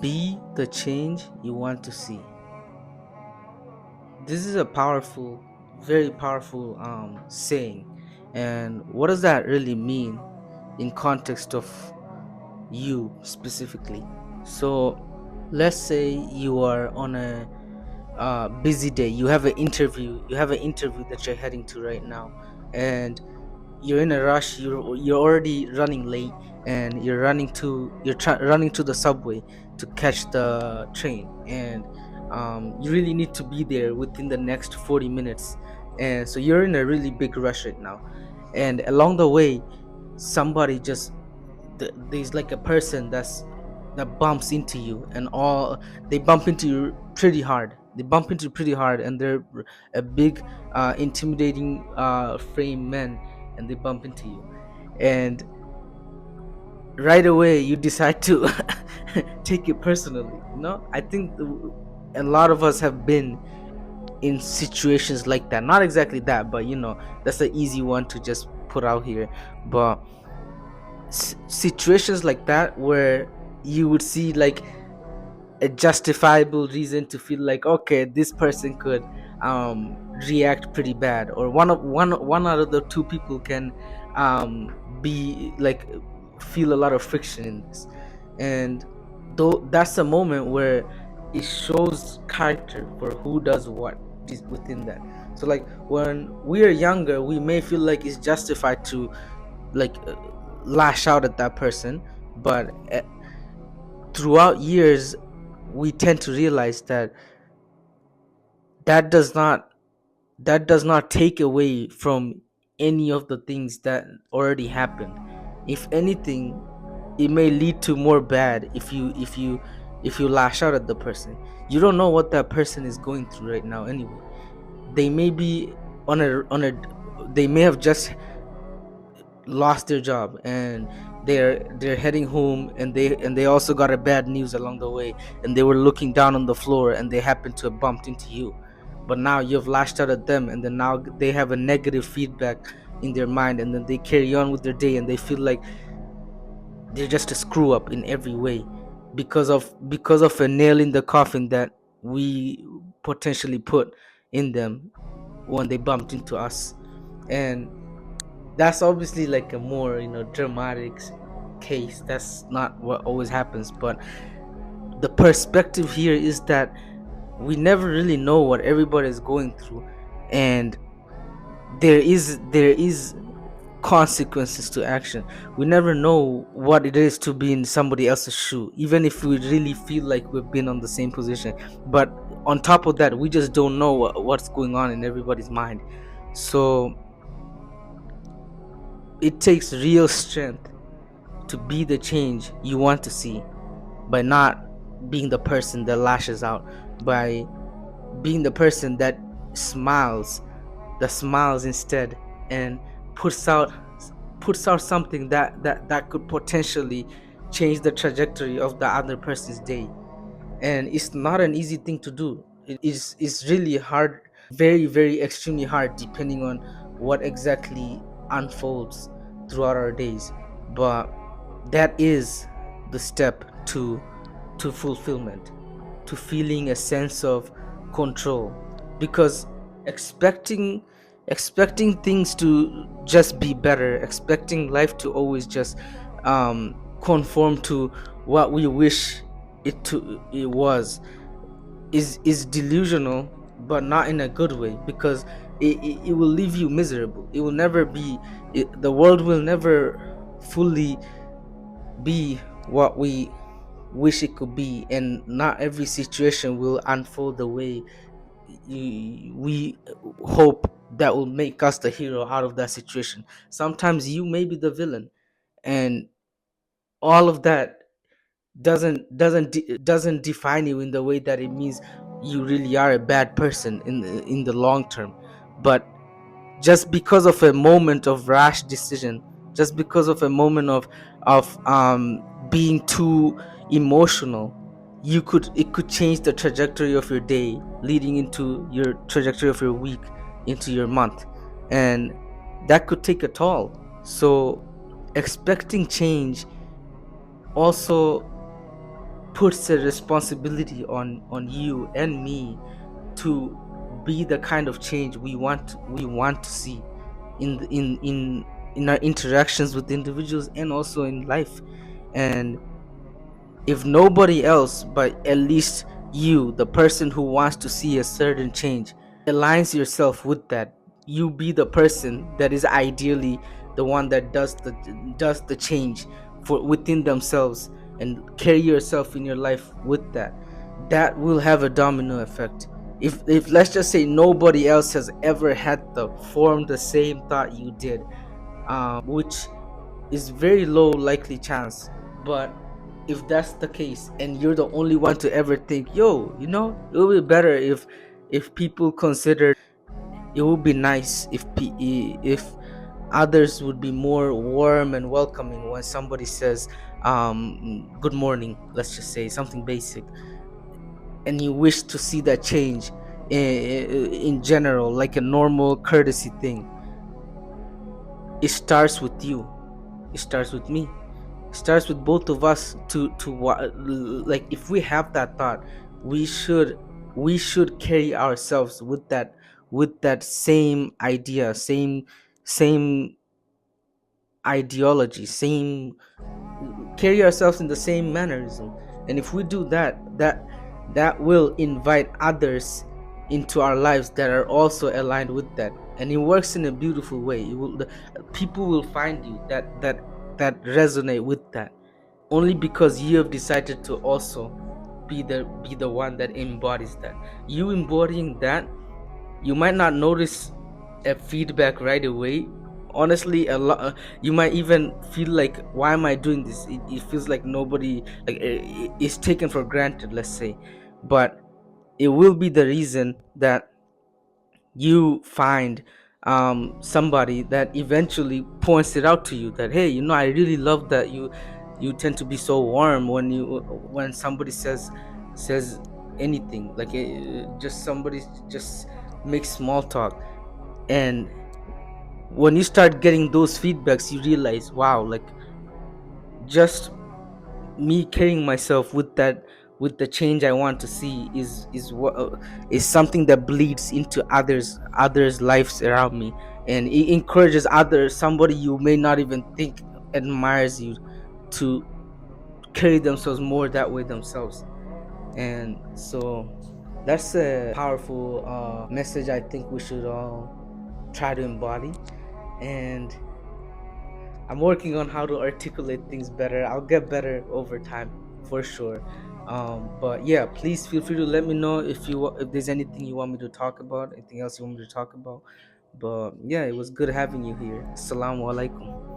Be the change you want to see. This is a powerful, very powerful saying. And what does that really mean in context of you specifically? So, let's say you are on a busy day. You have an interview. You have an interview that you're heading to right now, and you're in a rush. You're already running late, and running to the subway to catch the train, and you really need to be there within the next 40 minutes. And so you're in a really big rush right now, and along the way somebody just there's like a person that bumps into you, and all they bump into you pretty hard. They bump into you pretty hard, and they're a big intimidating frame men, and they bump into you, and right away you decide to take it personally. I think a lot of us have been in situations like that. Not exactly that, but that's an easy one to just put out here. But situations like that where you would see like a justifiable reason to feel like, okay, this person could react pretty bad, or one out of the two people can be like feel a lot of friction in this. And though that's a moment where it shows character for who does what is within that. So like when we are younger, we may feel like it's justified to like lash out at that person, but throughout years we tend to realize that that does not that does not take away from any of the things that already happened. If anything, it may lead to more bad if you lash out at the person. You don't know what that person is going through right now anyway. They may be on a they may have just lost their job, and they're heading home, and they also got a bad news along the way, and they were looking down on the floor, and they happened to have bumped into you. But now you've lashed out at them, and then now they have a negative feedback in their mind, and then they carry on with their day, and they feel like they're just a screw up in every way because of a nail in the coffin that we potentially put in them when they bumped into us. And that's obviously like a more dramatic case. That's not what always happens, but the perspective here is that we never really know what everybody is going through, and there is consequences to action. We never know what it is to be in somebody else's shoe, even if we really feel like we've been on the same position. But on top of that, we just don't know what's going on in everybody's mind. So it takes real strength to be the change you want to see, by not being the person that lashes out, by being the person that smiles instead, and puts out puts out something that could potentially change the trajectory of the other person's day. And it's not an easy thing to do. It's really hard, very, very extremely hard, depending on what exactly unfolds throughout our days. But that is the step to fulfillment, to feeling a sense of control. Because expecting expecting things to just be better, expecting life to always just conform to what we wish it was, is delusional, but not in a good way, because it will leave you miserable. It will never be the world will never fully be what we wish it could be, and not every situation will unfold the way we hope that will make us the hero out of that situation. Sometimes you may be the villain, and all of that doesn't define you in the way that it means you really are a bad person in the long term. But just because of a moment of rash decision, just because of a moment of being too emotional, it could change the trajectory of your day, leading into your trajectory of your week, into your month, and that could take a toll. So expecting change also puts a responsibility on you and me to be the kind of change we want to see in our interactions with individuals and also in life. And if nobody else, but at least you, the person who wants to see a certain change, aligns yourself with that, you be the person that is ideally the one that does the change for within themselves, and carry yourself in your life with that. That will have a domino effect. If let's just say nobody else has ever had to form the same thought you did, which is very low likely chance. But if that's the case and you're the only one to ever think, yo, it would be better if people considered, it would be nice if others would be more warm and welcoming when somebody says good morning, let's just say something basic, and you wish to see that change in general, like a normal courtesy thing. It starts with you, it starts with me, starts with both of us like if we have that thought, we should we should carry ourselves with that same idea, same ideology, same carry ourselves in the same mannerism. And if we do that, that will invite others into our lives that are also aligned with that, and it works in a beautiful way. People will find you that resonate with that, only because you have decided to also be the one that embodies that. You embodying that, you might not notice a feedback right away. Honestly, a lot, you might even feel like, why am I doing this? It feels like nobody, like it's taken for granted, let's say. But it will be the reason that you find somebody that eventually points it out to you, that hey, I really love that you tend to be so warm when somebody says anything, like just somebody just makes small talk. And when you start getting those feedbacks, you realize, wow, like just me carrying myself with the change I want to see is something that bleeds into others lives around me, and it encourages others, somebody you may not even think admires you, to carry themselves more that way themselves. And so that's a powerful message I think we should all try to embody. And I'm working on how to articulate things better. I'll get better over time for sure. But yeah, please feel free to let me know if there's anything you want me to talk about, anything else you want me to talk about. But yeah, it was good having you here. Assalamu alaikum.